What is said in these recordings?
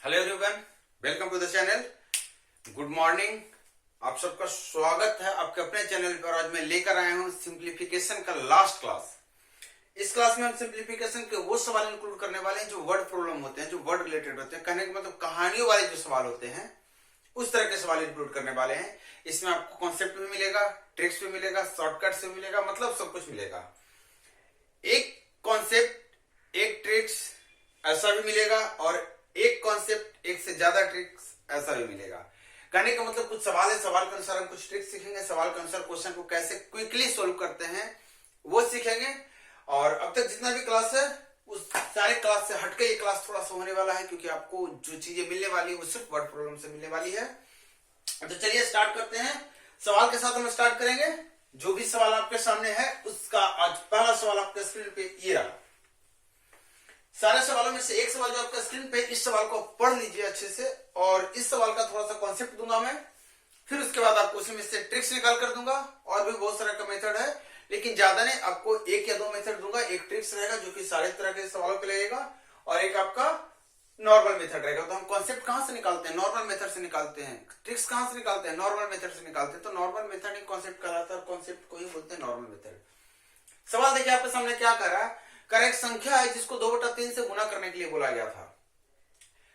Hello everyone, welcome to the channel. Good morning. आप सबका स्वागत है आपके अपने चैनल पर। आज मैं लेकर आया हूं सिंप्लीफिकेशन का लास्ट क्लास। इस क्लास में हम सिंप्लीफिकेशन के वो सवाल इंक्लूड करने वाले हैं जो वर्ड प्रॉब्लम होते हैं, जो वर्ड रिलेटेड होते हैं, कहने का मतलब कहानियों वाले जो सवाल होते हैं उस तरह के सवाल इंक्लूड करने वाले हैं। इसमें आपको कॉन्सेप्ट भी मिलेगा, ट्रिक्स भी मिलेगा, शॉर्टकट से मिलेगा, मतलब सब कुछ मिलेगा। एक कॉन्सेप्ट, एक ट्रिक्स ऐसा भी मिलेगा और एक कॉन्सेप्ट, एक से ज्यादा ट्रिक्स ऐसा भी मिलेगा। कहने का मतलब कुछ सवाल है, सवाल के अनुसार हम कुछ ट्रिक्स सीखेंगे, सवाल के अनुसार क्वेश्चन को कैसे क्विकली सोल्व करते हैं वो सीखेंगे। और अब तक जितना भी क्लास है उस सारे क्लास से हटके ये क्लास थोड़ा सा होने वाला है, क्योंकि आपको जो चीजें मिलने वाली है वो सिर्फ वर्ड प्रॉब्लम से मिलने वाली है। तो चलिए स्टार्ट करते हैं। सवाल के साथ हम स्टार्ट करेंगे। जो भी सवाल आपके सामने है उसका आज पहला सवाल आपके स्क्रीन पे ये रहा। सारे सवालों में से एक सवाल जो आपका स्क्रीन पे, इस सवाल को पढ़ लीजिए अच्छे से, और इस सवाल का थोड़ा सा कॉन्सेप्ट दूंगा मैं, फिर उसके बाद आपको उसमें से ट्रिक्स निकाल कर दूंगा। और भी बहुत सारा का मेथड है, लेकिन ज्यादा नहीं, आपको एक या दो मेथड दूंगा। एक ट्रिक्स रहेगा जो कि सारे तरह के सवालों पे लगेगा, और एक आपका नॉर्मल मेथड रहेगा। तो हम कॉन्सेप्ट कहां से निकालते हैं? नॉर्मल मेथड से निकालते हैं। ट्रिक्स कहां से निकालते हैं? नॉर्मल मेथड से निकालते हैं। तो नॉर्मल मेथड ही कॉन्सेप्ट कहलाता है, और कॉन्सेप्ट को ही बोलते हैं नॉर्मल मेथड। सवाल देखिए आपके सामने क्या कर रहा है। एक संख्या है जिसको 2/3 से गुना करने के लिए बोला गया था,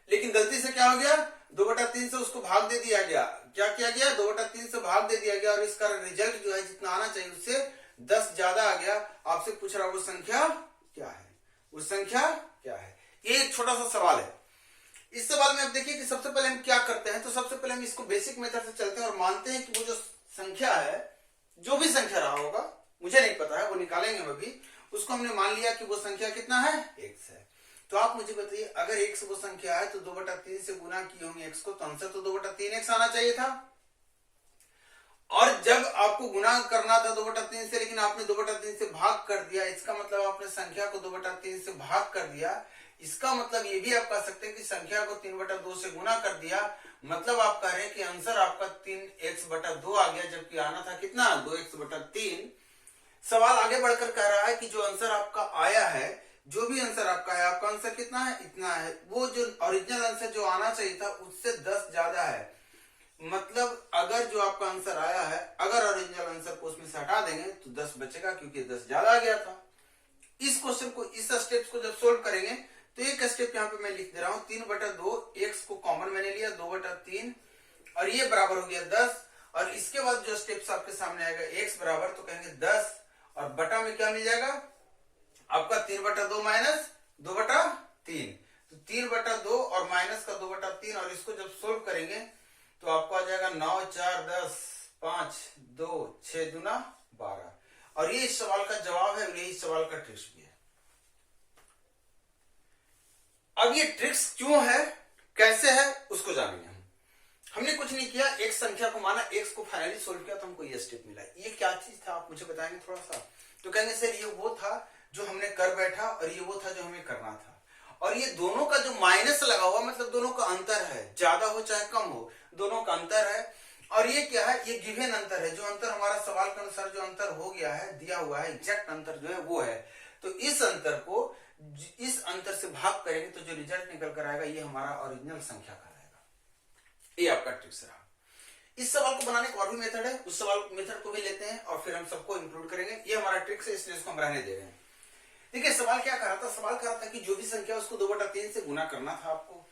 लेकिन गलती से क्या हो गया, 2/3 से उसको भाग दे दिया गया। क्या किया गया? 2/3 से भाग दे दिया गया, और इसका रिजल्ट जो है जितना आना चाहिए उससे 10 ज्यादा आ गया। आपसे पूछ रहा वो संख्या क्या है? वो संख्या क्या है? ये एक छोटा सा सवाल है। इस सवाल में अब देखिए कि सबसे पहले हम क्या करते हैं। तो सबसे पहले हम इसको बेसिक मेथड से चलते हैं और मानते हैं कि वो जो संख्या है, जो भी संख्या रहा होगा, मुझे नहीं पता है, वो निकालेंगे हम अभी। उसको हमने मान लिया कि वो संख्या कितना है? x है। तो आप मुझे बताइए, अगर x वो संख्या है तो 2/3 से गुना किए होंगे x को, तो आंसर तो 2/3x आना चाहिए था। और जब आपको गुना करना था 2/3 से, लेकिन आपने 2/3 से भाग कर दिया, इसका मतलब आपने संख्या को 2/3 से भाग कर दिया। इसका मतलब ये भी आप कह सकते हैं कि संख्या को 3/2 से गुना कर दिया। मतलब आप कह रहे हैं कि आंसर आपका 3x/2 आ गया, जबकि आना था कितना? 2x/3। सवाल आगे बढ़कर कह रहा है कि जो आंसर आपका आया है, जो भी आंसर आपका है, आपका आंसर कितना है? इतना है। वो जो ओरिजिनल आंसर जो आना चाहिए था उससे 10 ज्यादा है। मतलब अगर जो आपका आंसर आया है, अगर ओरिजिनल आंसर को उसमें से हटा देंगे तो 10 बचेगा, क्योंकि 10 ज्यादा आ गया था। इस क्वेश्चन को, इस स्टेप्स को जब सोल्व करेंगे तो एक स्टेप यहाँ पे मैं लिख दे रहा हूँ, 3/2, x को कॉमन मैंने लिया 2/3, और ये बराबर हो गया 10। और इसके बाद जो स्टेप्स आपके सामने आएगा, x बराबर, तो कहेंगे 10, और बटा में क्या मिल जाएगा आपका? 3/2 माइनस 2/3, तो 3/2 और माइनस का 2/3, और इसको जब सोल्व करेंगे तो आपको आ जाएगा 9, 4, 10, 5, 2, 6 दूना 12। और ये इस सवाल का जवाब है, यही इस सवाल का ट्रिक्स भी है। अब ये ट्रिक्स क्यों है, कैसे है, उसको जानेंगे। हमने कुछ नहीं किया, एक संख्या को माना, x को फाइनली सोल्व किया, तो हमको ये स्टेप मिला। ये क्या चीज था आप मुझे बताएंगे थोड़ा सा? तो कहेंगे सर ये वो था जो हमने कर बैठा, और ये वो था जो हमें करना था। और ये दोनों का जो माइनस लगा हुआ, मतलब दोनों का अंतर है, ज्यादा हो चाहे कम हो, दोनों का अंतर है। और ये क्या है? ये गिवन अंतर है, जो अंतर हमारा सवाल के अनुसार जो अंतर हो गया है, दिया हुआ है, एग्जैक्ट अंतर जो है वो है। तो इस अंतर को, इस अंतर से भाग करेंगे तो जो रिजल्ट निकल कर आएगा, ये हमारा ओरिजिनल संख्या का रहेगा। ये आपका ट्रिक्स रहा। इस सवाल को बनाने का और भी मेथड है, उस सवाल मेथड को भी लेते हैं और फिर हम सबको इंक्लूड करेंगे। ये हमारा ट्रिक्स है, इसलिए इसको हम रहने दे रहे हैं। देखिए सवाल क्या कर रहा था? सवाल कर रहा था कि जो भी संख्या उसको 2/3 से गुना करना था, आपको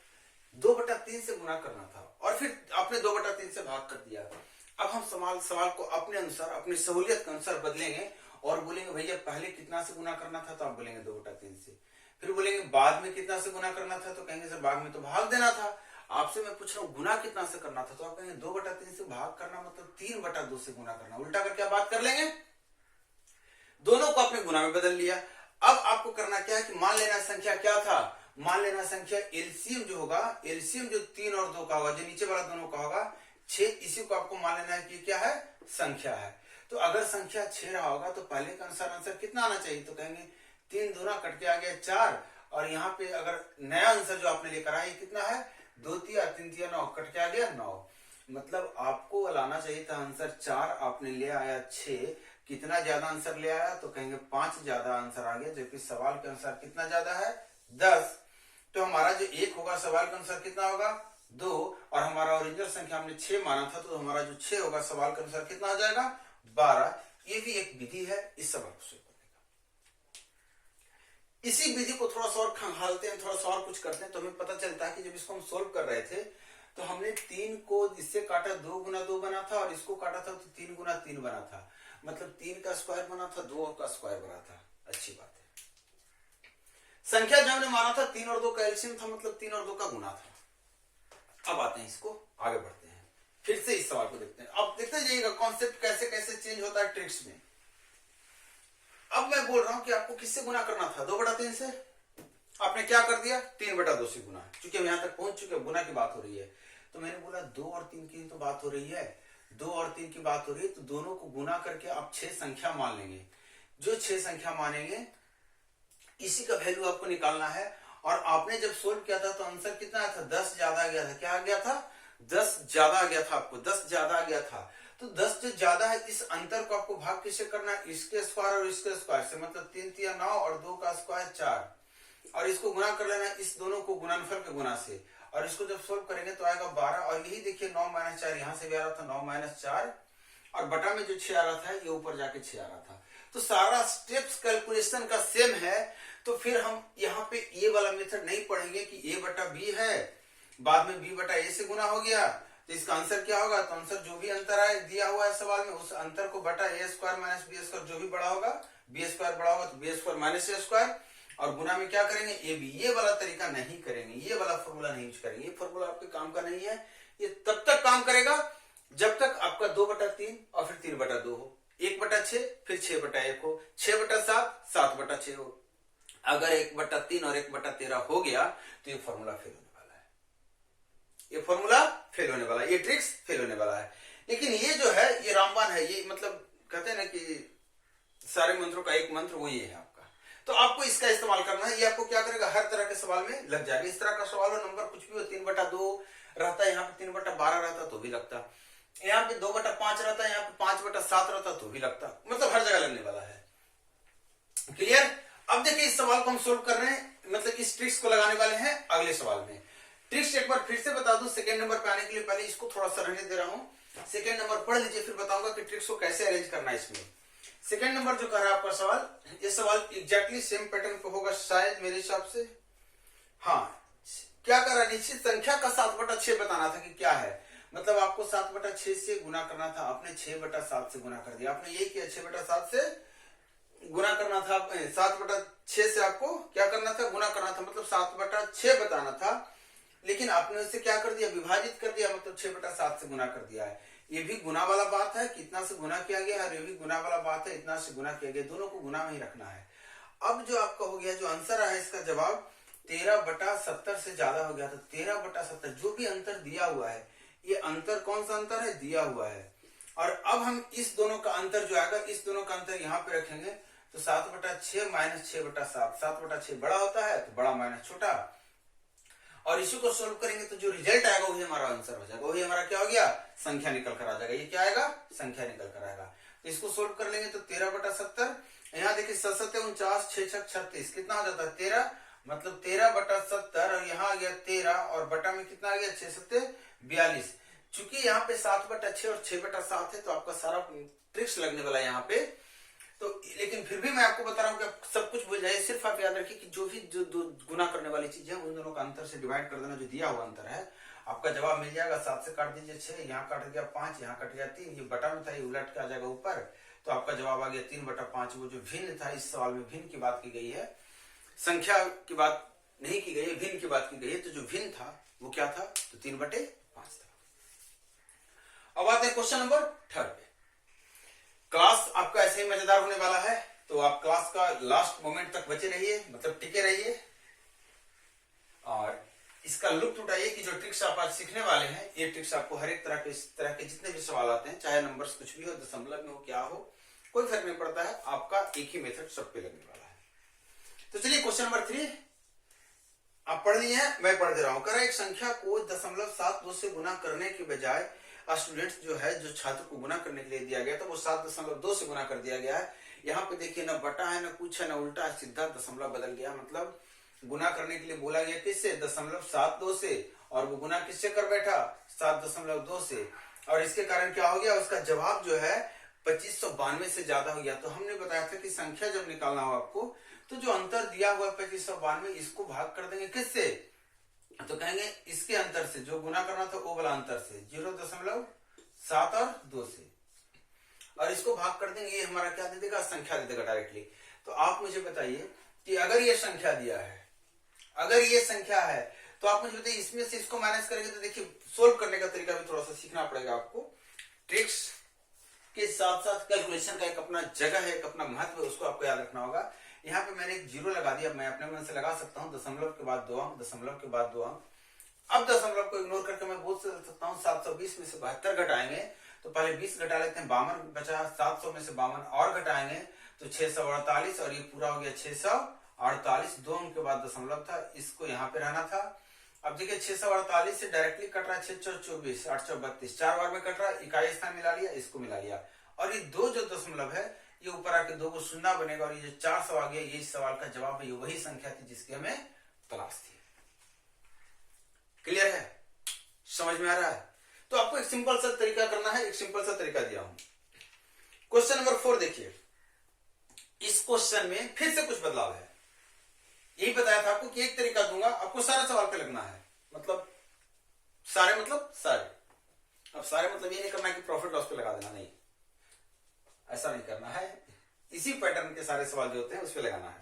2/3 से गुना करना था, और फिर आपने 2/3 से भाग कर दिया। अब हम सवाल को अपने अनुसार, अपनी सहूलियत के अनुसार बदलेंगे और बोलेंगे भैया पहले कितना से गुना करना था, तो आप बोलेंगे 2/3 से। फिर बोलेंगे बाद में कितना से गुना करना था, तो कहेंगे सर बाद में तो भाग देना था। आपसे मैं पूछ रहा हूँ गुना कितना से करना था, तो आप कहेंगे 2/3 से भाग करना मतलब 3/2 से गुना करना। उल्टा करके आप बात कर लेंगे, दोनों को आपने गुना में बदल लिया। अब आपको करना क्या है कि मान लेना संख्या क्या था? मान लेना संख्या एलसीएम जो होगा, एलसीएम जो 3 और 2 का होगा, जो नीचे वाला दोनों का होगा 6, इसी को आपको मान लेना है कि क्या है? संख्या है। तो अगर संख्या 6 रहा होगा तो पहले के अनुसार आंसर कितना आना चाहिए? तो कहेंगे 3 दूना कट के आ गया 4, और यहाँ पे अगर नया आंसर जो आपने लेकर आया कितना है? 2 तिया 3 तिया 9, कट के आ गया 9। मतलब आपको लाना चाहिए था आंसर 4, आपने ले आया 6। कितना ज्यादा आंसर ले आया? तो कहेंगे 5 ज्यादा आंसर आ गया, जबकि सवाल के अनुसार कितना ज्यादा है? 10। तो हमारा जो 1 होगा सवाल के अनुसार कितना होगा 2, और हमारा ओरिजिनल संख्या हमने 6 माना था, तो हमारा जो 6 होगा सवाल के अनुसार कितना हो जाएगा 12। ये भी एक विधि है इस सवाल को सोल्व करने का। इसी विधि को थोड़ा सा और खंगालते हैं, थोड़ा सा और कुछ करते हैं, तो हमें पता चलता है कि जब इसको हम सोल्व कर रहे थे तो हमने 3 को इससे काटा 2 गुना 2 बना था, और इसको काटा था तो 3 गुना 3 बना था, मतलब 3 का स्क्वायर बना था, 2 का स्क्वायर बना था। अच्छी बात है। संख्या जो हमने माना था 3 और 2 का एलसीएम था, मतलब 3 और 2 का गुना था। अब आते हैं इसको आगे बढ़ते हैं, फिर से इस सवाल को देखते हैं। अब देखते जाइएगा कॉन्सेप्ट कैसे कैसे चेंज होता है ट्रिक्स में। अब मैं बोल रहा हूं कि आपको किससे गुना करना था 2/3 से, आपने क्या कर दिया 3/2 से गुना। क्योंकि हम यहां तक पहुंच चुके, गुना की बात हो रही है, तो मैंने बोला 2 और 3 की तो बात हो रही है, 2 और 3 की बात हो रही है, तो दोनों को गुना करके आप 6 संख्या मान लेंगे। जो 6 संख्या मानेंगे इसी का वैल्यू आपको निकालना है। और आपने जब सोल्व किया था तो आंसर कितना आया था 10 ज्यादा आ गया था। क्या आ गया था 10 ज्यादा आ गया था, आपको 10 ज्यादा आ गया था। तो 10 जो ज्यादा है, इस अंतर को आपको भाग किससे करना है, इसके स्क्वायर और इसके स्क्वायर से, मतलब 3 3 9 और 2 का स्क्वायर 4, और इसको गुना कर लेना इस दोनों को गुणनफल के गुना से, और इसको जब सोल्व करेंगे तो आएगा 12। और यही देखिए 9 - 4 यहां से भी आ रहा था, 9 - 4, और बटा में जो 6 आ रहा था ये ऊपर जाके 6 आ रहा था। तो सारा स्टेप्स कैलकुलेशन का सेम है। तो फिर हम यहाँ पे ये वाला मेथड नहीं पढ़ेंगे कि a/b है, बाद में b/a से गुना हो गया, तो इसका आंसर क्या होगा, तो आंसर जो भी अंतर आए दिया हुआ है सवाल में, उस अंतर को बटा a² - b², जो भी बड़ा होगा, b² बड़ा होगा तो b² - a², और गुना में क्या करेंगे ab। ये वाला तरीका नहीं करेंगे, ये वाला फॉर्मूला नहीं यूज करेंगे, ये फॉर्मूला आपके काम का नहीं है। ये तब तक काम करेगा जब तक आपका 2/3 और फिर 3/2 हो, 1/6 फिर 6/1 हो, 6/7 7/6 हो। अगर 1/3 और 1/13 हो गया तो ये फॉर्मूला फेल होने वाला है, ये फॉर्मूला फेल होने वाला है, ये ट्रिक्स फेल होने वाला है। लेकिन ये जो है ये रामबाण है, ये मतलब कहते हैं ना कि सारे मंत्रों का एक मंत्र वही है आपका। तो आपको इसका इस्तेमाल करना है, ये आपको क्या करेगा हर तरह के सवाल में लग जाएगा। इस तरह का सवाल हो, नंबर कुछ भी हो, 3/2 रहता है, यहाँ पे 3/12 रहता तो भी लगता, यहाँ पे 2/5 रहता है, यहाँ पे 5/7 रहता तो भी लगता, मतलब हर जगह लगने वाला है। क्लियर। अब देखिए इस सवाल को हम सोल्व कर रहे हैं, मतलब इस ट्रिक्स को लगाने वाले हैं अगले सवाल में। ट्रिक्स एक बार फिर से बता दूं, सेकंड नंबर पे आने के लिए पहले इसको थोड़ा सा रहने दे रहा हूं, सेकंड नंबर पढ़ लीजिए, फिर बताऊंगा कि ट्रिक्स को कैसे अरेंज करना है इसमें। सेकंड नंबर जो कह रहा है आपका सवाल, ये सवाल एग्जैक्टली सेम पैटर्न पे होगा शायद मेरे हिसाब से। हाँ, क्या कर रहा है, निश्चित संख्या का 7/6 बताना था कि क्या है, मतलब आपको 7/6 से गुना करना था, आपने 6/7 से गुना कर दिया। आपने ये किया 6/7 से गुना करना था, 7/6 से आपको क्या करना था गुना करना था, मतलब 7/6 बताना था, लेकिन आपने उससे क्या कर दिया विभाजित कर दिया, मतलब 6/7 से गुना कर दिया है। ये भी गुना वाला बात है, कितना से गुना किया गया, और ये भी गुना वाला बात है, इतना से गुना किया गया, दोनों को गुना में ही रखना है। अब जो आपका हो गया, जो आंसर है इसका जवाब 13/70 से ज्यादा हो गया, तो 13/70 जो भी अंतर दिया हुआ है, ये अंतर कौन सा अंतर है दिया हुआ है। और अब हम इस दोनों का अंतर जो आएगा, इस दोनों का अंतर यहाँ पे रखेंगे, तो 7/6 - 6/7, 7/6 बड़ा होता है तो बड़ा माइनस छोटा, और इसी को सोल्व करेंगे तो जो रिजल्ट आएगा वही हमारा आंसर हो जाएगा, वही हमारा क्या हो गया संख्या निकल कर आ जाएगा। ये क्या आएगा संख्या निकल कर आएगा। तो इसको सोल्व कर लेंगे तो 13/70, यहाँ देखिए 7 × 49 6 × 36 कितना हो जाता है 13, मतलब 13/70, और यहाँ आ गया 13, और बटा में कितना आ गया 6 7 42। चूंकि यहाँ पे 7/6 और 6/7 है, तो आपका सारा ट्रिक्स लगने वाला है यहाँ पे। तो लेकिन फिर भी मैं आपको बता रहा हूँ कि आप सब कुछ भूल जाइए, सिर्फ आप याद रखिए कि जो भी जो गुना करने वाली चीज है उन दोनों का अंतर से डिवाइड कर देना, जो दिया हुआ अंतर है आपका जवाब मिल जाएगा। 7 से काट दीजिए 6, यहाँ कट गया 5, यहाँ कट गया 3, ये बटा में था ये उलट के आ जाएगा ऊपर, तो आपका जवाब आ गया 3/5। वो जो भिन्न था, इस सवाल में भिन्न की बात की गई है, संख्या की बात नहीं की गई है, भिन्न की बात की गई है। तो जो भिन्न था वो क्या था, तो 3/5 था। अब आते हैं क्वेश्चन नंबर 3 पे। क्लास आपका ऐसे ही मजेदार होने वाला है, तो आप क्लास का लास्ट मोमेंट तक बचे रहिए, मतलब टिके रहिए, और इसका लुत्फ उठाइए कि जो ट्रिक्स आप आज सीखने वाले हैं, ये ट्रिक्स आपको हर एक तरह के जितने भी सवाल आते हैं, चाहे नंबर्स कुछ भी हो, दशमलव में हो, क्या हो, कोई फर्क नहीं पड़ता है, आपका एक ही मेथड सब पे लगने वाला है। तो चलिए क्वेश्चन नंबर 3 आप पढ़ लिए हैं, मैं पढ़ दे रहा हूं। करें एक संख्या को 0.72 से गुना करने के बजाय स्टूडेंट्स जो है, जो छात्र को गुना करने के लिए दिया गया था, वो 7.2 से गुना कर दिया गया है। यहाँ पे देखिए ना बटा है, ना कुछ है, ना उल्टा है, सीधा दशमलव बदल गया, मतलब गुना करने के लिए बोला गया किससे, 0.72 से, और वो गुना किससे कर बैठा, 7.2 से, और इसके कारण क्या हो गया, उसका जवाब जो है 2592 से ज्यादा हो गया। तो हमने बताया था कि संख्या जब निकालना हो आपको, तो जो अंतर दिया हुआ 2592, इसको भाग कर देंगे किससे, तो कहेंगे इसके अंतर से, जो गुना करना था वो वाला अंतर से, 0.7 और 2 से, और इसको भाग कर देंगे, ये हमारा क्या दे देगा, संख्या दे देगा डायरेक्टली। तो आप मुझे बताइए कि अगर ये संख्या दिया है, अगर ये संख्या है, तो आप मुझे बताइए इसमें से इसको माइनस करेंगे तो देखिए सोल्व करने का तरीका भी थोड़ा सा सीखना पड़ेगा आपको। ट्रिक्स के साथ साथ कैलकुलेशन का एक अपना जगह है, एक अपना महत्व है, उसको आपको याद रखना होगा। यहाँ पे मैंने एक जीरो लगा दिया, मैं अपने मन से लगा सकता हूँ, दशमलव के बाद 2 अंक, दशमलव के बाद 2 अंक। अब दशमलव को इग्नोर करके मैं बोल सकता हूँ 720 में से 72 घटाएंगे तो पहले 20 घटा लेते हैं, 52 बचा, 700 में से 52 और घटाएंगे तो 648, और ये पूरा हो गया 648। 2 अंक के बाद दशमलव था, इसको यहाँ पे रहना था। अब देखिए 648 से डायरेक्टली कट रहा है 624, 832, 4 बार में कट रहा है, इकाई स्थान मिला लिया, इसको मिला लिया, और ये 2 जो दशमलव है ये ऊपर आके 2 को शून्य बनेगा, और ये जो 400 आ गया, ये सवाल का जवाब है, ये वही संख्या थी जिसकी हमें तलाश थी। क्लियर है, समझ में आ रहा है? तो आपको एक सिंपल सा तरीका करना है, एक सिंपल सा तरीका दिया हूं। क्वेश्चन नंबर 4 देखिए, इस क्वेश्चन में फिर से कुछ बदलाव है। यही बताया था आपको कि एक तरीका दूंगा, आपको सारा सवाल पे लगना है, मतलब सारे मतलब सारे। अब सारे मतलब ये नहीं करना कि प्रॉफिट लॉस पे लगा देना, नहीं, ऐसा नहीं करना है। इसी पैटर्न के सारे सवाल जो होते हैं उस पे लगाना है।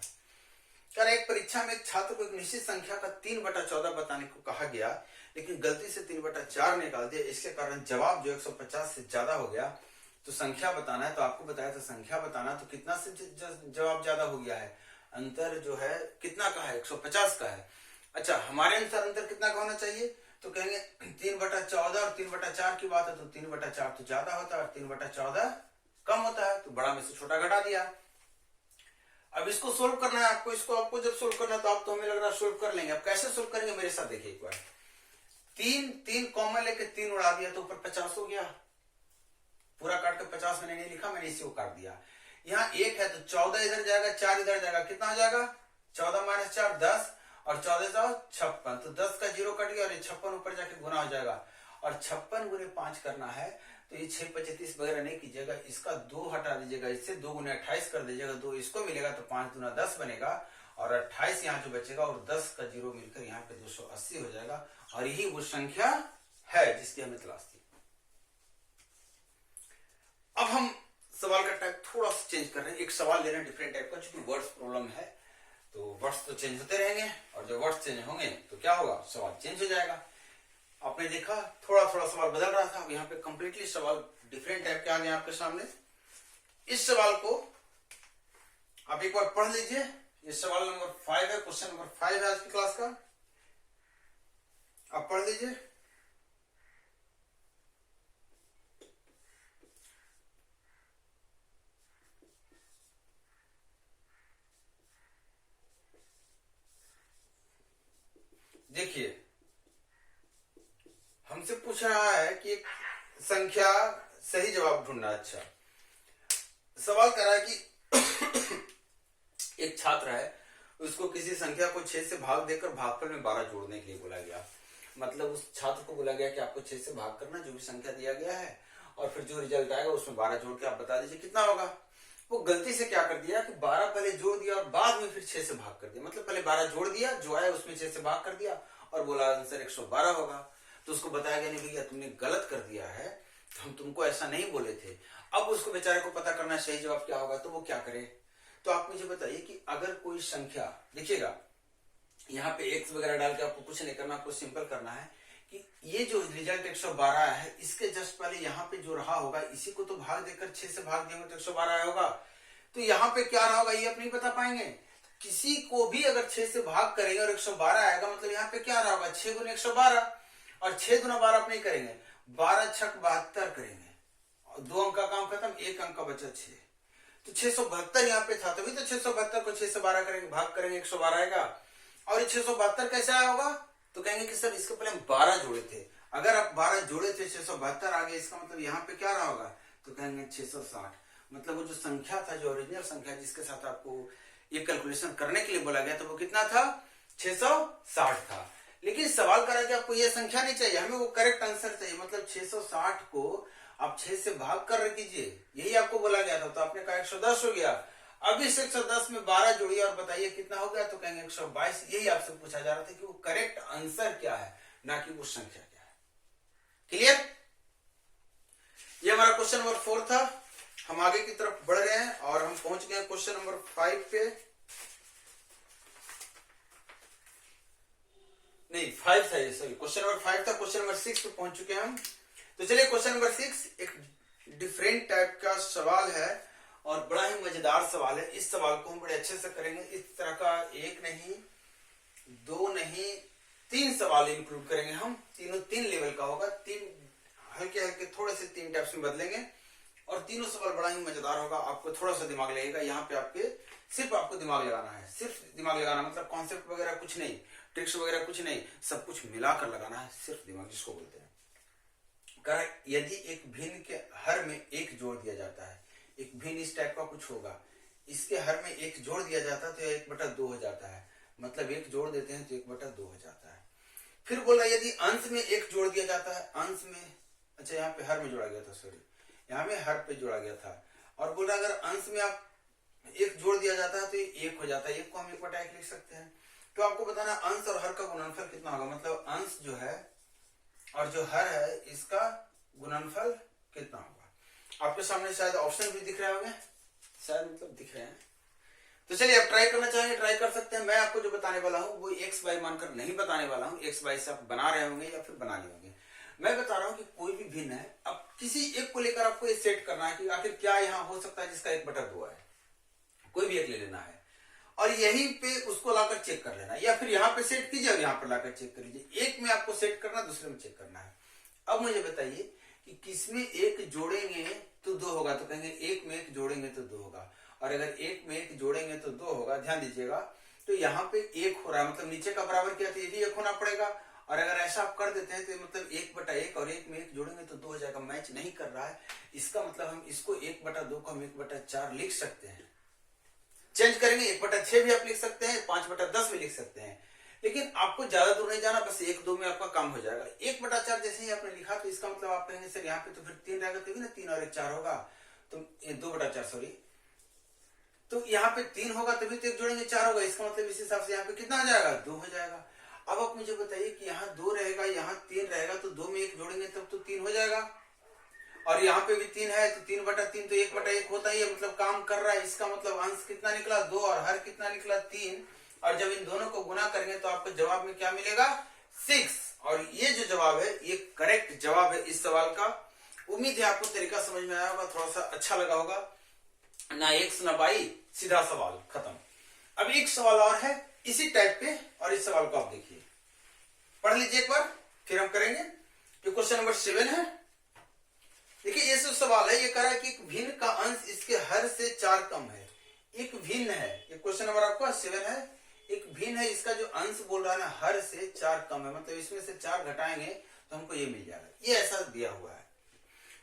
कर एक परीक्षा में एक छात्र को एक निश्चित संख्या का 3/14 बताने को कहा गया, लेकिन गलती से 3/4 निकाल दिया, इसके कारण जवाब जो 150 से ज्यादा हो गया। तो संख्या बताना है, तो आपको बताया था संख्या बताना, तो कितना से जवाब ज्यादा हो गया है, अंतर जो है कितना का है, 150 का है। अच्छा, हमारे अनुसार अंतर कितना का होना चाहिए, तो कहेंगे 3/14 और 3/4 की बात है, तो 3/4 तो ज्यादा होता है और 3/14 कम होता है, तो बड़ा में से छोटा घटा दिया। अब इसको सोल्व करना है आपको, इसको आपको जब सोल्व करना है तो आप, तो हमें लग रहा है सोल्व कर लेंगे। अब कैसे सोल्व करेंगे मेरे साथ देखिए एक बार। 3 कॉमन लेके 3 उड़ा दिया तो ऊपर 50 हो गया, पूरा काट के 50 मैंने नहीं लिखा, मैंने इसी को काट दिया। यहाँ 1 है तो 14 इधर जाएगा, 4 इधर जाएगा, कितना हो जाएगा, 14 - 4 10, और 14 जाओ 56, तो 10 का 0 कट गया, और ये 56 ऊपर जाके गुना हो जाएगा, और 56 गुने 5 करना है, तो ये 6 25 वगैरह नहीं कीजिएगा, इसका 2 हटा दीजिएगा, इससे 2 गुने 28 कर दीजिएगा, 2 इसको मिलेगा तो 5 दूना 10 बनेगा, और 28 यहाँ जो बचेगा, और 10 का 0 मिलकर यहाँ पे 280 हो जाएगा, और यही वो संख्या है जिसकी हमें तलाश थी। अब हम सवाल का टाइप थोड़ा सा चेंज कर रहे हैं, एक सवाल ले रहे हैं डिफरेंट टाइप का, क्योंकि वर्ड्स प्रॉब्लम है, तो वर्ड्स तो चेंज होते रहेंगे, और जब वर्ड्स चेंज होंगे तो क्या होगा, सवाल चेंज हो जाएगा। आपने देखा थोड़ा थोड़ा सवाल बदल रहा था, अब यहाँ पे कंप्लीटली सवाल डिफरेंट टाइप के आ गए आपके सामने। इस सवाल को आप एक बार पढ़ लीजिए, ये सवाल नंबर 5 है, क्वेश्चन नंबर 5 है आज की क्लास का, आप पढ़ लीजिए। देखिए हमसे पूछ रहा है कि एक संख्या सही जवाब ढूंढना। अच्छा, सवाल कर रहा है कि एक छात्र है, उसको किसी संख्या को 6 से भाग देकर भागफल में 12 जोड़ने के लिए बोला गया। मतलब उस छात्र को बोला गया कि आपको 6 से भाग करना, जो भी संख्या दिया गया है, और फिर जो रिजल्ट आएगा उसमें 12 जोड़ के आप बता दीजिए कितना होगा। वो गलती से क्या कर दिया कि 12 पहले जोड़ दिया और बाद में फिर 6 से भाग कर दिया, मतलब पहले 12 जोड़ दिया, जो आया उसमें 6 से भाग कर दिया, और बोला आंसर 112 होगा। तो उसको बताया गया नहीं भैया तुमने गलत कर दिया है, हम तुमको ऐसा नहीं बोले थे। अब उसको बेचारे को पता करना सही जवाब क्या होगा, तो वो क्या करे। तो आप मुझे बताइए कि अगर कोई संख्या, देखिएगा यहाँ पे एक्स वगैरह डाल के आपको कुछ नहीं करना, आपको सिंपल करना है कि ये जो रिजल्ट 112 है, इसके जस्ट पहले यहाँ पे जो रहा होगा, इसी को तो भाग देकर 6 से भाग देंगे तो 112 आया होगा। तो यहाँ पे क्या रहा होगा ये आप नहीं बता पाएंगे। किसी को भी अगर 6 से भाग करेंगे और 112 आएगा, मतलब यहाँ पे क्या रहा होगा, 6 गुने 112, और 6 गुना 12 आप नहीं करेंगे, 12 छक 72 करेंगे, और 2 अंक का काम खत्म, 1 अंक का बचा 6, तो 672 यहाँ पे था, तभी तो 672 को 6 से 12 करेंगे, भाग करेंगे 112 आएगा। और ये 672 कैसे आया होगा, तो कहेंगे कि सर इसके पहले हम 12 जोड़े थे, अगर आप 12 जोड़े थे 672 आ गया, इसका मतलब यहाँ पे क्या रहा होगा, तो कहेंगे 660। मतलब वो जो संख्या था, जो ओरिजिनल संख्या जिसके साथ आपको ये कैलकुलेशन करने के लिए बोला गया था, वो कितना था, 660 था। लेकिन सवाल करा कि आपको ये संख्या नहीं चाहिए, हमें वो करेक्ट आंसर चाहिए। मतलब 660 को आप 6 से भाग कर कीजिए, यही आपको बोला गया था। तो आपने कहा 110 हो गया। अब इस 110 में 12 जोड़िए और बताइए कितना हो गया, तो कहेंगे 122। यही आपसे पूछा जा रहा था कि वो करेक्ट आंसर क्या है, ना कि वो संख्या क्या है। क्लियर? ये हमारा क्वेश्चन नंबर 4 था। हम आगे की तरफ बढ़ रहे हैं और हम पहुंच गए क्वेश्चन नंबर 5 पे। नहीं, 5 था ये, सॉरी, क्वेश्चन नंबर 5 था। क्वेश्चन नंबर 6 पे पहुंच चुके हैं हम। तो चलिए, क्वेश्चन नंबर 6 एक डिफरेंट टाइप का सवाल है और बड़ा ही मजेदार सवाल है। इस सवाल को हम बड़े अच्छे से करेंगे। इस तरह का एक नहीं, दो नहीं, 3 सवाल इंक्लूड करेंगे हम। तीनों 3 लेवल का होगा। 3 हल्के हल्के थोड़े से 3 टाइप्स में बदलेंगे और तीनों सवाल बड़ा ही मजेदार होगा। आपको थोड़ा सा दिमाग लगेगा यहाँ पे। सिर्फ आपको दिमाग लगाना है। सिर्फ दिमाग लगाना मतलब कॉन्सेप्ट वगैरह कुछ नहीं, ट्रिक्स वगैरह कुछ नहीं, सब कुछ मिलाकर लगाना है। सिर्फ दिमाग जिसको बोलते हैं। यदि एक भिन्न के हर में 1 जोड़ दिया जाता है, एक भिन्न इस टाइप का कुछ होगा, इसके हर में 1 जोड़ दिया जाता है तो 1/2 हो जाता है। मतलब 1 जोड़ देते हैं तो 1/2 हो जाता है। फिर बोला यदि अंश में 1 जोड़ दिया जाता है, अंश में, अच्छा यहाँ पे हर में जोड़ा गया था, सॉरी, यहाँ में हर पे जोड़ा गया था। और बोला अगर अंश में आप 1 जोड़ दिया जाता है तो 1 हो जाता है। 1 को हम 1/1 लिख सकते हैं। तो आपको बताना अंश और हर का गुणनफल कितना होगा। मतलब अंश जो है और जो हर है, इसका गुणनफल कितना होगा। आपके सामने शायद ऑप्शन भी दिख रहे होंगे, शायद मतलब दिख रहे हैं। तो चलिए, आप ट्राई करना चाहेंगे ट्राई कर सकते हैं। मैं आपको जो बताने वाला हूं वो एक्स वाई मानकर नहीं बताने वाला हूं। एक्स वाई से आप बना रहे होंगे या फिर बना लिए होंगे। मैं बता रहा हूं कि कोई भी भिन्न है। अब किसी एक को लेकर आपको ये सेट करना है कि आखिर क्या यहाँ हो सकता है जिसका 1/2 है। कोई भी एक ले लेना है और यहीं पे उसको लाकर चेक कर लेना, या फिर यहाँ पे सेट कीजिए और यहाँ पर लाकर चेक कर लीजिए। एक में आपको सेट करना, दूसरे में चेक करना है। अब मुझे बताइए कि किसमें 1 जोड़ेंगे तो 2 होगा। तो कहेंगे 1 में 1 जोड़ेंगे तो 2 होगा। और अगर 1 में 1 जोड़ेंगे तो 2 होगा। ध्यान दीजिएगा, तो यहाँ पे 1 हो रहा है, मतलब नीचे का बराबर किया तो ये भी 1 होना पड़ेगा। और अगर ऐसा आप कर देते हैं तो मतलब 1/1 और 1 में 1 जोड़ेंगे तो 2 हो जाएगा। मैच नहीं कर रहा है, इसका मतलब हम इसको 1/2 को हम 1/4 लिख सकते हैं। चेंज करेंगे 1/6 भी आप लिख सकते हैं, 5/10 भी लिख सकते हैं। लेकिन आपको ज्यादा दूर नहीं जाना, बस 1-2 में आपका काम हो जाएगा। 1/4 जैसे ही आपने लिखा तो इसका मतलब आप कहेंगे सर यहाँ पे तो फिर 3 रहेगा, तो ना 3 और 1 4 होगा, तो 2/4 सॉरी, तो यहाँ पे 3 होगा तभी तो 1 जोड़ेंगे 4 होगा। इसका मतलब इस हिसाब से यहाँ पे कितना हो जाएगा, 2 हो जाएगा। अब आप मुझे बताइए कि यहाँ 2 रहेगा, यहाँ 3 रहेगा, तो 2 में 1 जोड़ेंगे तब तो 3 हो जाएगा। और यहाँ पे भी 3 है तो 3/3 तो 1/1 होता ही है, मतलब काम कर रहा है। इसका मतलब अंश कितना निकला, 2, और हर कितना निकला, 3। और जब इन दोनों को गुना करेंगे तो आपको जवाब में क्या मिलेगा, 6। और ये जो जवाब है ये करेक्ट जवाब है इस सवाल का। उम्मीद है आपको तरीका समझ में आया होगा, थोड़ा सा अच्छा लगा होगा। ना एक्स ना बाई, सीधा सवाल खत्म। अब एक सवाल और है इसी टाइप पे, और इस सवाल को आप देखिए, पढ़ लीजिए एक बार, फिर हम करेंगे। जो क्वेश्चन नंबर 7 है, देखिए ये जो सवाल है ये कह रहा है कि एक भिन्न का अंश इसके हर से 4 कम है। एक भिन्न है, ये क्वेश्चन नंबर आपका 7 है। एक भिन्न है, इसका जो अंश बोल रहा है ना, हर से 4 कम है, मतलब इसमें से 4 घटाएंगे तो हमको ये मिल जाएगा। ये ऐसा दिया हुआ है।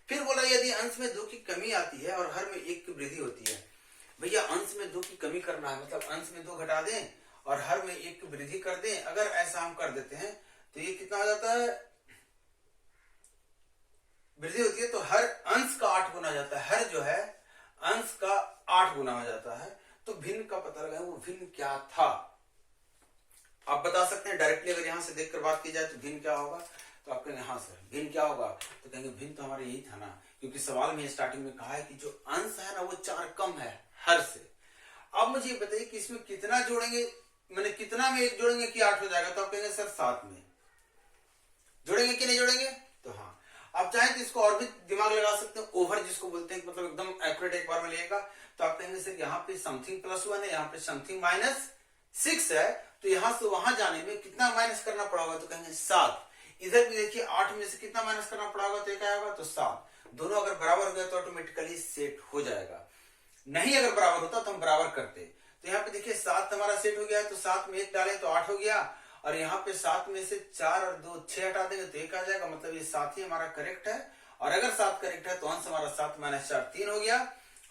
फिर बोला यदि अंश में 2 की कमी आती है और हर में 1 की वृद्धि होती है। भैया अंश में 2 की कमी करना है, मतलब अंश में 2 घटा दें और हर में 1 की वृद्धि कर दें। अगर ऐसा हम कर देते हैं तो ये कितना हो जाता है, वृद्धि होती है तो हर अंश का 8 गुना जाता है। हर जो है अंश का 8 गुना हो जाता है। तो भिन्न का पता लगाएं, वो भिन्न क्या था आप बता सकते हैं डायरेक्टली। अगर यहां से देखकर बात की जाए तो भिन्न क्या होगा, तो आप कहेंगे हाँ सर भिन्न क्या होगा, तो कहेंगे भिन्न तो हमारा यही था ना, क्योंकि सवाल में स्टार्टिंग में कहा है कि जो अंश है ना वो 4 कम है हर से। अब मुझे ये बताइए कि इसमें कितना जोड़ेंगे, मैंने कितना में 1 जोड़ेंगे कि 8 हो जाएगा, तो आप कहेंगे सर 7 में जोड़ेंगे कि नहीं जोड़ेंगे, तो हाँ। आप चाहें तो इसको और भी दिमाग लगा सकते हैं, ओवर जिसको बोलते हैं, मतलब एकदम एक्यूरेट एक बार में लिएगा। तो आप कहेंगे सर यहाँ पे समथिंग +1 है, यहाँ पे समथिंग -6 है, तो यहां से वहां जाने में कितना माइनस करना पड़ा होगा, तो कहेंगे 7। इधर भी देखिए 8 में से कितना माइनस करना पड़ा होगा, तो क्या होगा, तो 7। दोनों अगर बराबर हो गया तो ऑटोमेटिकली सेट हो जाएगा। नहीं अगर बराबर होता तो हम बराबर करते। तो यहाँ पे देखिए 7 हमारा सेट हो गया है, तो 7 में 1 डालें तो 8 हो गया। और यहाँ पे 7 में से 4 और 2 6 हटा देंगे तो 1 आ जाएगा, मतलब ये 7 ही हमारा करेक्ट है। और अगर 7 करेक्ट है तो अंश हमारा 7 - 4 3 हो गया,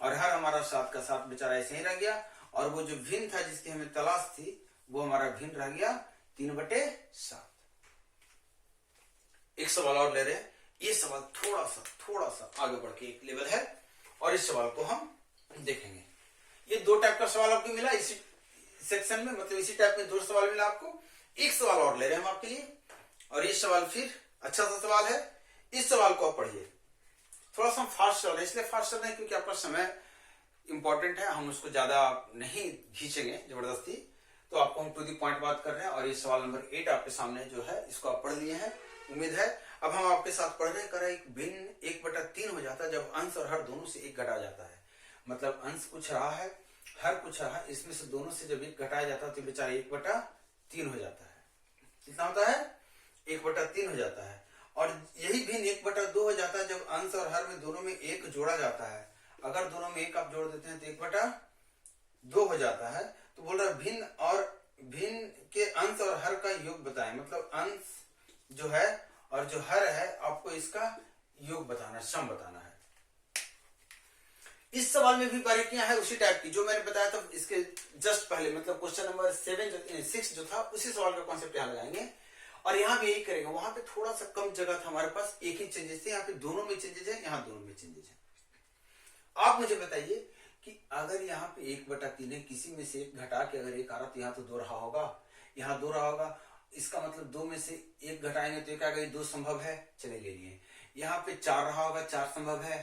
और हर हमारा 7 का 7 बेचारा ऐसे ही रह गया। और वो जो भिन्न था जिसकी हमें तलाश थी वो हमारा भिन्न रह गया 3/7। एक सवाल और ले रहे हैं। ये सवाल थोड़ा सा आगे बढ़ के एक लेवल है और इस सवाल को हम देखेंगे। ये दो टाइप का सवाल आपको मिला इसी सेक्शन में, मतलब इसी टाइप में दो सवाल मिला आपको। एक सवाल और ले रहे हैं हम आपके लिए और ये सवाल फिर अच्छा सा सवाल है। इस सवाल को आप पढ़िए। थोड़ा सा फास्ट चल रहा है, इसलिए फास्ट चल रहे हैं क्योंकि आपका समय इंपॉर्टेंट है, हम उसको ज्यादा नहीं खींचेंगे जबरदस्ती, तो आपको हम टू द पॉइंट बात कर रहे हैं। और ये सवाल नंबर 8 आपके सामने जो है इसको आप पढ़ लिए हैं, उम्मीद है। अब हम आपके साथ पढ़ रहे हैं, कर एक भिन्न 1/3 हो जाता है जब अंश और हर दोनों से एक घटा जाता है। मतलब अंश पूछ रहा है, हर पूछ रहा है, इसमें से दोनों से जब एक घटाया जाता है तो बेचारा 1/3 हो जाता है। कितना होता है? 1/3 हो जाता है। और यही भिन्न 1/2 हो जाता है जब अंश और हर में दोनों में एक जोड़ा जाता है। अगर दोनों में एक आप जोड़ देते हैं तो 1/2 हो जाता है। तो बोल रहा है भिन्न के अंश और हर का योग बताएं। मतलब अंश जो है और जो हर है आपको इसका योग बताना, सम बताना है। इस सवाल में भी बारीकियां है उसी टाइप की जो मैंने बताया था इसके जस्ट पहले, मतलब क्वेश्चन नंबर 6 जो था उसी सवाल का कॉन्सेप्ट यहाँ लगाएंगे और यहाँ भी यही करेंगे। वहां पे थोड़ा सा कम जगह था हमारे पास, एक ही चेंजेस थे। यहाँ पे दोनों में चेंजेस है, यहाँ दोनों में चेंजेस है। आप मुझे बताइए कि अगर यहाँ पे 1/3 है, किसी में से एक घटा के अगर एक आ रहा तो यहाँ तो 2 रहा होगा, यहाँ 2 रहा होगा। इसका मतलब 2 में से एक घटाएंगे तो एक आ गई, 2 संभव है, चले ले लिए। यहाँ पे 4 रहा होगा, 4 संभव है,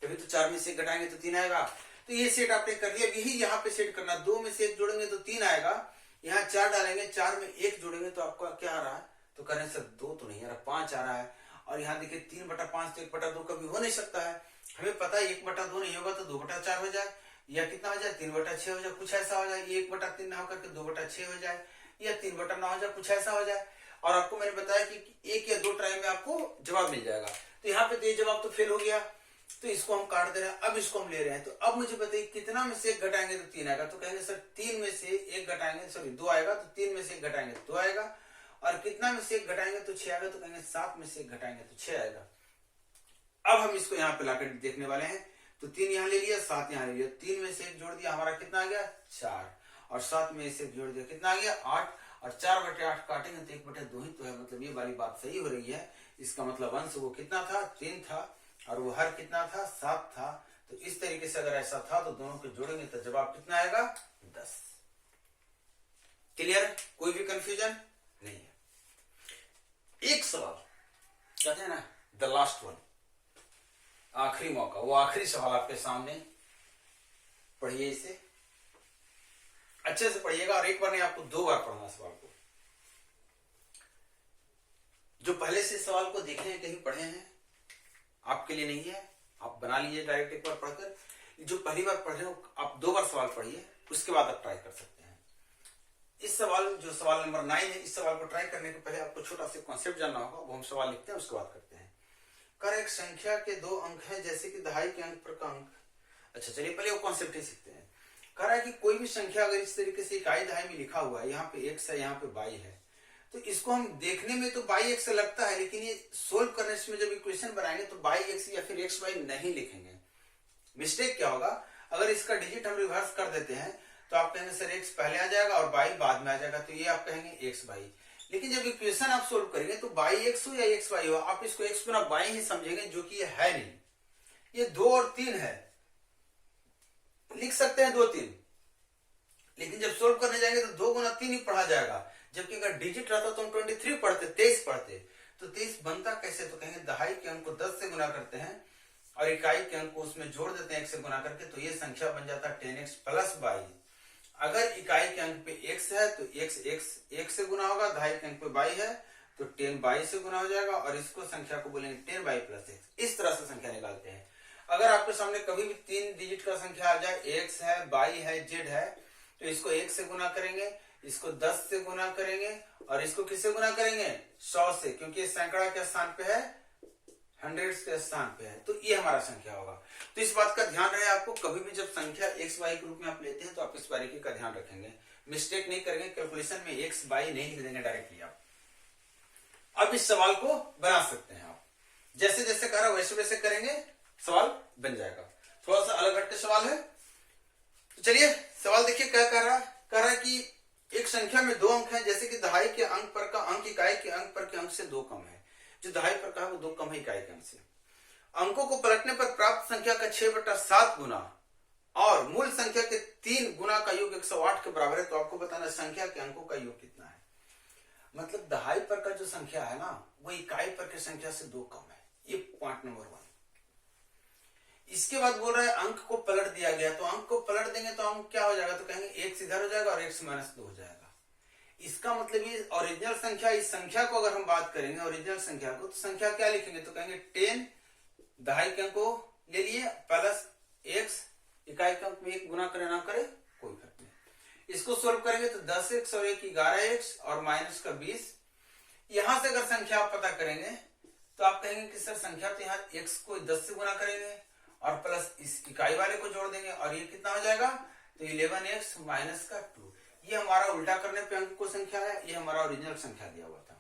तभी तो 4 में से एक घटाएंगे तो 3 आएगा। तो ये सेट आपने कर लिया। यही यहाँ पे सेट करना, 2 में से एक जोड़ेंगे तो 3 आएगा, यहाँ 4 डालेंगे, 4 में एक जोड़ेंगे तो आपका क्या आ रहा है? तो करें सर 2 तो नहीं आ रहा, 5 आ रहा है। और यहाँ देखिए 3/5 तो 1/2 कभी हो नहीं सकता है। हमें पता है 1/2 नहीं होगा तो 2/4 हो जाए, या कितना हो जाए 3/6 हो जाए, कुछ ऐसा हो जाए। 1/3 ना होकर के 2/6 हो जाए, या 3/9 हो जाए, कुछ ऐसा हो जाए। और आपको मैंने बताया कि 1 या 2 ट्राई में आपको जवाब मिल जाएगा। तो यहाँ पे तो ये जवाब तो फेल हो गया, तो इसको हम काट दे रहे हैं। अब इसको हम ले रहे हैं। तो अब मुझे बताइए कितना में से एक घटाएंगे तो 3 आएगा। तो कहेंगे सर 3 में से एक घटाएंगे, सॉरी 2 आएगा, तो 3 में से एक घटाएंगे तो 2 आएगा। और कितना में से एक घटाएंगे तो 6 आएगा। तो कहेंगे 7 में से एक घटाएंगे तो 6 आएगा। अब हम इसको यहाँ पे लाकर देखने वाले हैं। तो 3 यहाँ ले लिया, 7 यहाँ ले लिया, 3 में से एक जोड़ दिया, हमारा कितना आ गया? 4। और 7 में से एक जोड़ दिया, कितना आ गया? 8। और 4/8 काटेंगे तो 1/2 ही तो है। मतलब ये वाली बात सही हो रही है। इसका मतलब अंश वो कितना था? 3 था, और वो हर कितना था? 7 था। तो इस तरीके से अगर ऐसा था तो दोनों को जोड़ेंगे तो जवाब कितना आएगा? 10। क्लियर? कोई भी कंफ्यूजन नहीं है। एक सवाल कहते हैं ना, द लास्ट वन, आखिरी मौका, वो आखिरी सवाल आपके सामने। पढ़िए, इसे अच्छे से पढ़िएगा और एक बार नहीं, आपको 2 बार पढ़ना सवाल को। जो पहले से सवाल को देखे हैं, कहीं पढ़े हैं, आपके लिए नहीं है, आप बना लीजिए डायरेक्ट एक बार पढ़कर। जो पहली बार पढ़ रहे हो आप 2 बार सवाल पढ़िए, उसके बाद आप ट्राई कर सकते हैं। इस सवाल, जो सवाल नंबर 9 है, इस सवाल को ट्राई करने के पहले आपको छोटा सा कॉन्सेप्ट जानना होगा। वो हम सवाल लिखते हैं, उसके बाद करते हैं। कर एक संख्या के 2 अंक है, जैसे कि दहाई के अंक पर का अंक। अच्छा चलिए पहले वो कॉन्सेप्ट ही सीखते हैं। कह रहा है कि कोई भी संख्या अगर इस तरीके से इकाई दहाई में लिखा हुआ है, यहाँ पे x है, यहाँ पे y है, तो इसको हम देखने में तो y x लगता है, लेकिन ये सोल्व करने में जब इक्वेशन बनाएंगे तो y x या फिर x y नहीं लिखेंगे। मिस्टेक क्या होगा? अगर इसका डिजिट हम रिवर्स कर देते हैं तो आप कहेंगे सर x पहले आ जाएगा और y बाद में आ जाएगा, तो ये आप कहेंगे x y। लेकिन जब इक्वेशन आप सोल्व करेंगे तो y x हो या x y हो, आप इसको x गुना y ही समझेंगे, जो कि ये है नहीं। ये 2 और 3 है, लिख सकते हैं 2 3, लेकिन जब सोल्व करने जाएंगे तो 2 गुना 3 ही पढ़ा जाएगा। जबकि अगर डिजिट रहता तो हम 23 पढ़ते, 23 पढ़ते। तो 23 बनता कैसे? तो कहेंगे दहाई के अंक को 10 से गुना करते हैं और इकाई के अंक को उसमें जोड़ देते हैं 1 से गुना करके, तो ये संख्या बन जाता है 10x प्लस y। अगर इकाई के अंक पे x है तो x से गुना होगा, दहाई के अंक पे y है तो 10y से गुना हो जाएगा, और इसको संख्या को बोलेंगे 10y प्लस x। इस तरह से संख्या निकालते हैं। अगर आपके सामने कभी भी 3 डिजिट का संख्या आ जाए, x है, y है, z है, तो इसको 1 से गुना करेंगे, इसको 10 से गुना करेंगे, और इसको किससे गुना करेंगे? 100 से, क्योंकि सैकड़ा के स्थान पे है, हंड्रेड्स के स्थान पे है, तो ये हमारा संख्या होगा। तो इस बात का ध्यान रहे आपको, कभी भी जब संख्या x y के रूप में आप लेते हैं तो आप इस बारीकी का ध्यान रखेंगे, मिस्टेक नहीं करेंगे। कैलकुलेशन में x y नहीं लिख देंगे डायरेक्टली आप। अब इस सवाल को बना सकते हैं आप, जैसे जैसे कह रहा वैसे वैसे करेंगे, सवाल बन जाएगा। थोड़ा सा अलग हट के सवाल है, तो चलिए सवाल देखिए क्या कह रहा है। कह रहा है कि एक संख्या में दो अंक हैं, जैसे कि दहाई के अंक पर का अंक इकाई के अंक पर के अंक से दो कम है। जो दहाई पर का है वो दो कम है इकाई के अंक से। अंकों को पलटने पर प्राप्त संख्या का 6/7 गुना और मूल संख्या के 3 गुना का योग 108 के बराबर है। तो आपको बताना है संख्या के अंकों का योग कितना है। मतलब दहाई पर का जो संख्या है ना वो इकाई पर की संख्या से दो कम है। ये पॉइंट नंबर 1। इसके बाद बोल रहा है अंक को पलट दिया गया। तो अंक को पलट देंगे तो अंक क्या हो जाएगा, तो कहेंगे x इधर हो जाएगा और x -2 हो जाएगा। इसका मतलब ये ओरिजिनल संख्या, इस संख्या को अगर हम बात करेंगे ओरिजिनल संख्या को, तो संख्या क्या लिखेंगे, तो कहेंगे 10 दहाई के अंक को ले लिए प्लस x इकाई के अंक में 1 गुना करे ना करे कोई फर्क नहीं। इसको सोल्व करेंगे तो 10x और 1 11x और माइनस का 20। यहां से अगर संख्या आप पता करेंगे तो आप कहेंगे कि सर संख्या तो यहाँ x को 10 से गुना करेंगे और प्लस इस इकाई वाले को जोड़ देंगे और ये कितना हो जाएगा, तो 11x माइनस का 2। ये हमारा उल्टा करने पे अंक को संख्या है, ये हमारा ओरिजिनल संख्या दिया हुआ था।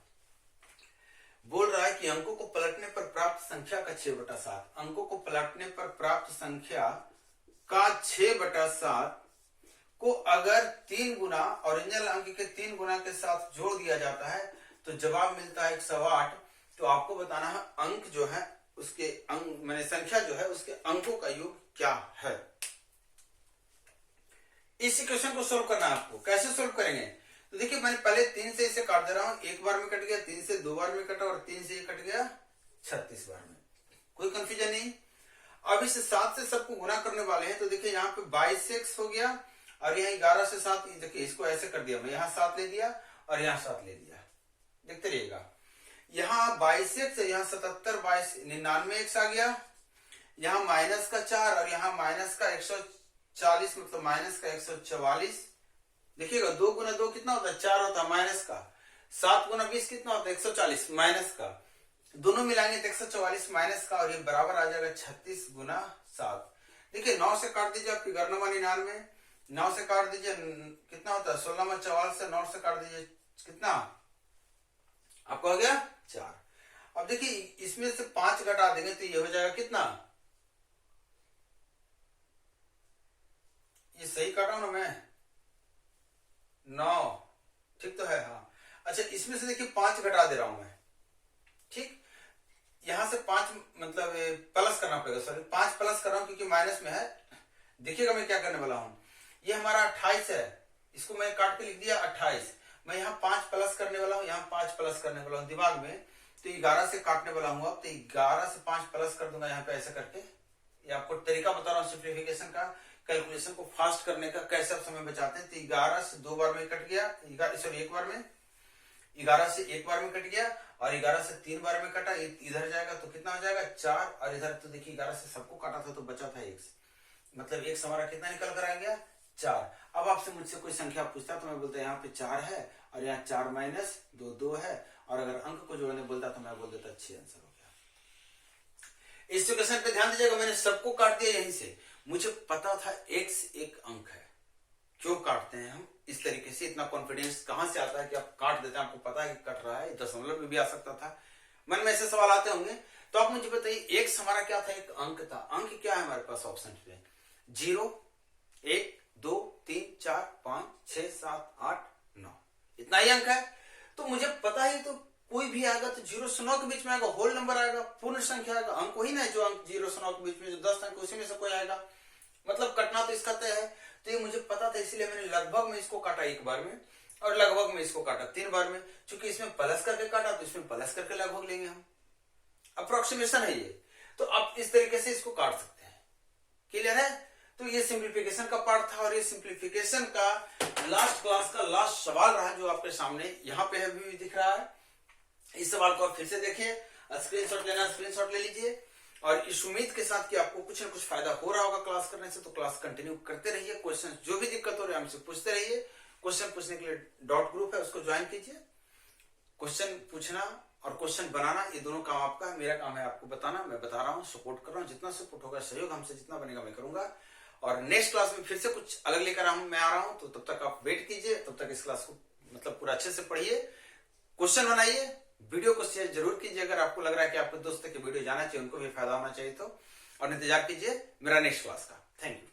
बोल रहा है कि अंकों को पलटने पर प्राप्त संख्या का 6/7, अंकों को पलटने पर प्राप्त संख्या का 6/7 को अगर 3 गुना ओरिजिनल अंक के 3 गुना के साथ जोड़ दिया जाता है तो जवाब मिलता है 108। तो आपको बताना है अंक जो है उसके अंक मैंने संख्या जो है उसके अंकों का योग क्या है। इस इक्वेशन को सोल्व करना है आपको। कैसे सोल्व करेंगे, तो देखिए मैंने पहले 3 से इसे काट दे रहा हूं, एक बार में कट गया, 3 से 2 बार में कटा और 3 से ये कट गया 36 बार में। कोई कंफ्यूजन नहीं। अब इसे 7 से सबको गुना करने वाले हैं। तो देखिए यहाँ पे 22x हो गया और यहाँ 11 से 7, देखिए इसको ऐसे कर दिया मैं, यहाँ 7 ले दिया और यहाँ 7 ले दिया। देखते रहिएगा, यहाँ 22x है, यहाँ 77 22 99x आ गया, यहाँ माइनस का 4 और यहाँ माइनस का 140 मतलब माइनस का 144। देखिएगा 2 गुना 2 कितना होता है, 4 होता है माइनस का। 7 गुना 20 कितना होता है, 140 माइनस का। दोनों मिलाएंगे तो 144 माइनस का और ये बराबर आ जाएगा 36 गुना 7। देखिए 9 से काट दीजिए, आपकी 99 9 से काट दीजिए कितना होता है, 16 में 44 से 9 से काट दीजिए कितना आपका हो गया 4। अब देखिए इसमें से 5 घटा देंगे तो ये हो जाएगा कितना, ये सही काटा हूं ना मैं, 9 ठीक तो है। हाँ अच्छा, इसमें से देखिए 5 घटा दे रहा हूं मैं, ठीक। यहां से 5 मतलब प्लस करना पड़ेगा, सॉरी 5 प्लस कर रहा हूं क्योंकि माइनस में है। देखिएगा मैं क्या करने वाला हूं, ये हमारा 28 है, इसको मैं काट के लिख दिया 28। मैं यहाँ 5 प्लस करने वाला हूँ, यहाँ 5 प्लस करने वाला हूँ दिमाग में, तो 11 से काटने वाला हूँ। अब तो 11 से 5 प्लस कर दूंगा यहाँ पे ऐसे करके। ये आपको तरीका बता रहा हूँ सिंप्लीफिकेशन का, कैलकुलेशन को फास्ट करने का, कैसे आप समय बचाते हैं। तो 11 से 2 बार में कट गया, सॉरी 1 बार में, 11 से 1 बार में कट गया और 11 से 3 बार में कटा, इधर जाएगा तो कितना हो जाएगा 4 और इधर तो देखिए 11 से सबको काटा था तो बचा था 1, मतलब 1 हमारा कितना निकल कर आ गया 4। अब आपसे मुझसे कोई संख्या पूछता तो मैं बोलता यहाँ पे 4 है और यहाँ 4 माइनस 2 2 है, और अगर अंक को जोड़ने बोलता तो मैं बोल देता 6 आंसर हो गया। इस क्वेश्चन पे ध्यान दीजिएगा, मैंने सबको काट दिया यहीं से। मुझे पता था x एक अंक है। क्यों काटते हैं हम इस तरीके से, इतना कॉन्फिडेंस कहां से आता है कि आप काट देते हैं, आपको पता है कि कट रहा है, दशमलव में भी आ सकता था। मन में ऐसे सवाल आते होंगे। तो आप मुझे बताइए x हमारा क्या था, एक अंक था। अंक क्या है हमारे पास ऑप्शन पे, 0 1 2 3 4 5 6 7 8 9, इतना ही अंक है। तो मुझे पता ही, तो कोई भी आएगा तो 0 से 9 के बीच में आएगा, होल नंबर आएगा, पूर्ण संख्या आएगा। अंक वही ना जो अंक 0 से 9 के बीच में जो 10 अंक उसी में से कोई आएगा, मतलब कटना तो इसका तय है। तो ये मुझे पता था, इसलिए मैंने लगभग में इसको काटा 1 बार में और लगभग में इसको काटा 3 बार में। चूंकि इसमें प्लस करके काटा तो इसमें प्लस करके लगभग लेंगे हम, अप्रोक्सीमेशन है ये। तो आप इस तरीके से इसको काट सकते हैं। क्लियर है। तो ये सिंप्लीफिकेशन का पार्ट था और ये सिंप्लीफिकेशन का लास्ट क्लास का लास्ट सवाल रहा जो आपके सामने यहाँ पे भी दिख रहा है। इस सवाल को आप फिर से देखिए, स्क्रीनशॉट लेना स्क्रीनशॉट ले लीजिए और इस उम्मीद के साथ कि आपको कुछ ना कुछ फायदा हो रहा होगा क्लास करने से। तो क्लास कंटिन्यू करते रहिए, क्वेश्चन जो भी दिक्कत हो रही है हमसे पूछते रहिए। क्वेश्चन पूछने के लिए डॉट ग्रुप है, उसको ज्वाइन कीजिए। क्वेश्चन पूछना और क्वेश्चन बनाना ये दोनों काम आपका है, मेरा काम है आपको बताना। मैं बता रहा हूँ, सपोर्ट कर रहा हूँ, जितना सपोर्ट होगा, सहयोग हमसे जितना बनेगा मैं करूंगा। और नेक्स्ट क्लास में फिर से कुछ अलग लेकर मैं आ रहा हूं, तो तब तक आप वेट कीजिए। तब तक इस क्लास को मतलब पूरा अच्छे से पढ़िए, क्वेश्चन बनाइए, वीडियो को शेयर जरूर कीजिए। अगर आपको लग रहा है कि आपके दोस्त के वीडियो जाना चाहिए, उनको भी फायदा होना चाहिए तो, और इंतजार कीजिए मेरा नेक्स्ट क्लास का। Thank you.